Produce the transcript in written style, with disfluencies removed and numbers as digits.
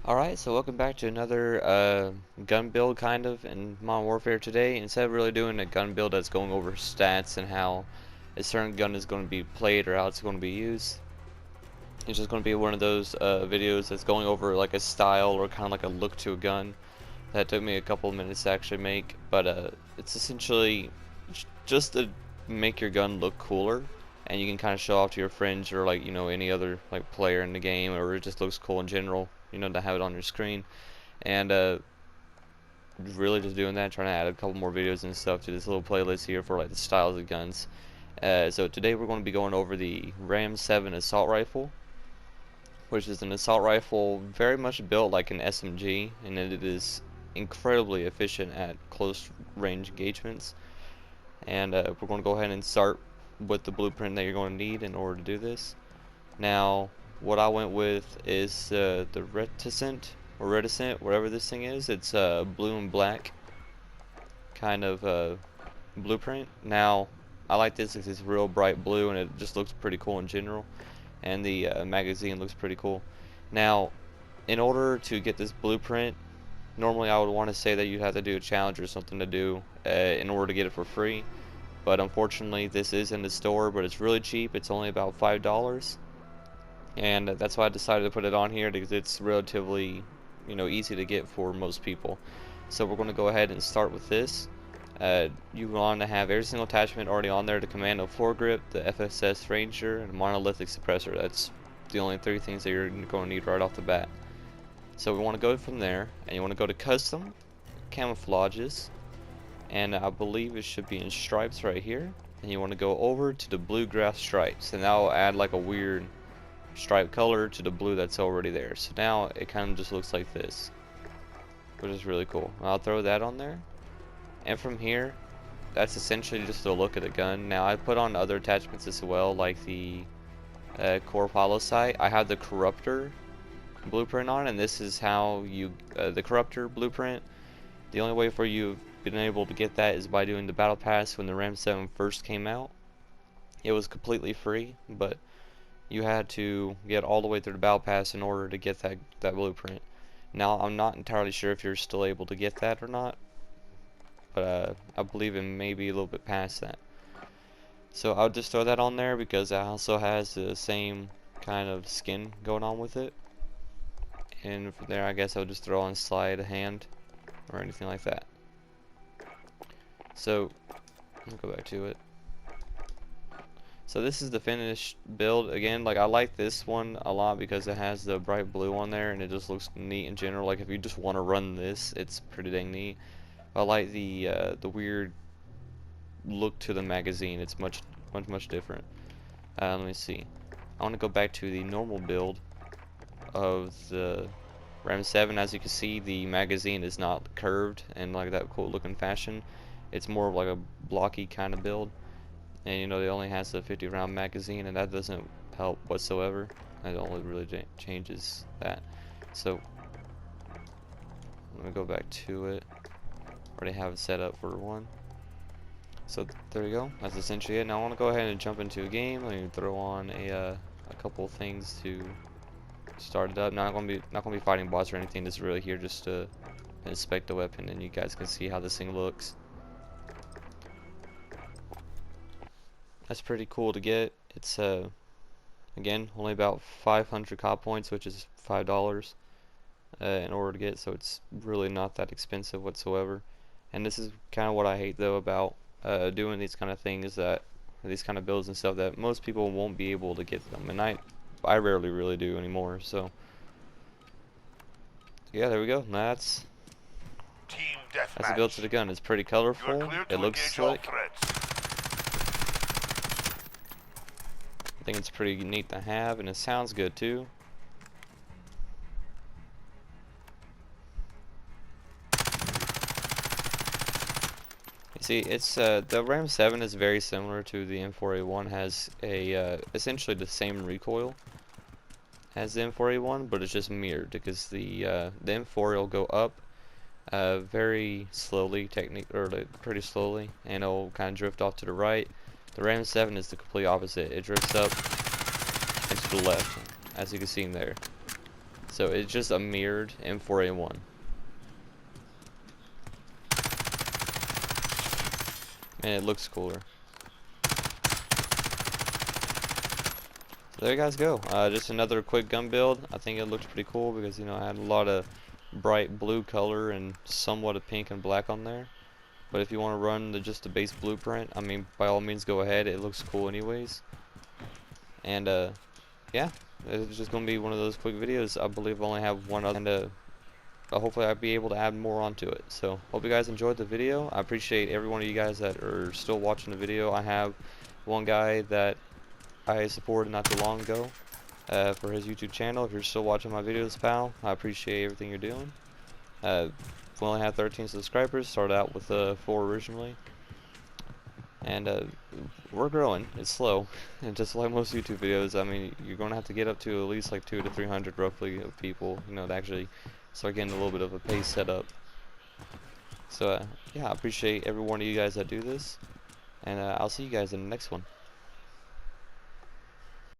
Alright, so welcome back to another gun build kind of in Modern Warfare today. Instead of really doing a gun build that's going over stats and how a certain gun is going to be played or how it's going to be used, it's just going to be one of those videos that's going over like a style or kind of like a look to a gun. That took me a couple of minutes to actually make, but it's essentially just to make your gun look cooler, and you can kind of show off to your friends or like any other like player in the game, or it just looks cool in general, to have it on your screen. And really just doing that, trying to add a couple more videos and stuff to this little playlist here for like the styles of guns. So today we're going to be going over the Ram 7 assault rifle, which is an assault rifle very much built like an SMG, and it is incredibly efficient at close range engagements. And we're going to go ahead and start with the blueprint that you're going to need in order to do this. Now, what I went with is the reticent, whatever this thing is. It's blue and black kind of blueprint. Now, I like this because it's real bright blue and it just looks pretty cool in general. And the magazine looks pretty cool. Now, in order to get this blueprint, normally I would want to say that you'd have to do a challenge or something to do in order to get it for free. But unfortunately, this is in the store, but it's really cheap. It's only about $5. And that's why I decided to put it on here, because it's relatively easy to get for most people. So we're going to go ahead and start with this. You want to have every single attachment already on there: the Commando foregrip, the FSS Ranger, and a monolithic suppressor. That's the only three things that you're going to need right off the bat. So we want to go from there, and you want to go to custom camouflages, and I believe it should be in stripes right here, and you want to go over to the bluegrass stripes, and that will add like a weird stripe color to the blue that's already there. So now it kind of just looks like this, which is really cool. I'll throw that on there, and from here, that's essentially just a look at the gun. Now I put on other attachments as well, like the core pilo sight. I have the corruptor blueprint on, and this is how you the corruptor blueprint. The only way for you've been able to get that is by doing the battle pass. When the Ram 7 first came out, it was completely free, but you had to get all the way through the battle pass in order to get that blueprint. Now I'm not entirely sure if you're still able to get that or not, but I believe it may be a little bit past that. So I'll just throw that on there because it also has the same kind of skin going on with it. And from there, I guess I'll just throw on slide a hand or anything like that. So I'll go back to it. So this is the finished build. Again, like, I like this one a lot because it has the bright blue on there and it just looks neat in general. Like, if you just want to run this, it's pretty dang neat. I like the weird look to the magazine. It's much different. Let me see. I want to go back to the normal build of the Ram 7. As you can see, the magazine is not curved and like that cool looking fashion. It's more of like a blocky kind of build, and it only has a 50 round magazine, and that doesn't help whatsoever. It only really changes that. So let me go back to it. Already have it set up for one. So there we go. That's essentially it. Now I want to go ahead and jump into a game. Let me throw on a couple things to start it up. Not gonna be fighting bots or anything. This is really here just to inspect the weapon, and you guys can see how this thing looks. That's pretty cool to get. It's again only about 500 COD points, which is $5 in order to get. So it's really not that expensive whatsoever. And this is kind of what I hate though about doing these kind of things, that these kind of builds and stuff, that most people won't be able to get them, and I rarely really do anymore. So yeah, there we go. That's the build to the gun. It's pretty colorful. It looks slick. I think it's pretty neat to have, and it sounds good too. You see, it's the Ram 7 is very similar to the M4A1. Has a essentially the same recoil as the M4A1, but it's just mirrored, because the M4 will go up very slowly, pretty slowly, and it'll kind of drift off to the right. The Ram 7 is the complete opposite. It drifts up and to the left, as you can see in there. So it's just a mirrored M4A1. And it looks cooler. So there you guys go. Just another quick gun build. I think it looks pretty cool because, you know, I had a lot of bright blue color and somewhat of pink and black on there. But if you want to run just the base blueprint, I mean, by all means go ahead. It looks cool anyways. And yeah, it's just gonna be one of those quick videos. I believe I only have one other, and hopefully I'll be able to add more onto it. So hope you guys enjoyed the video. I appreciate every one of you guys that are still watching the video. I have one guy that I supported not too long ago for his YouTube channel. If you're still watching my videos, pal, I appreciate everything you're doing. We only have 13 subscribers. Started out with 4 originally, and we're growing. It's slow, and just like most YouTube videos, I mean, you're gonna have to get up to at least like 200 to 300 roughly of people, you know, to actually start getting a little bit of a pace set up. So yeah, I appreciate every one of you guys that do this, and I'll see you guys in the next one.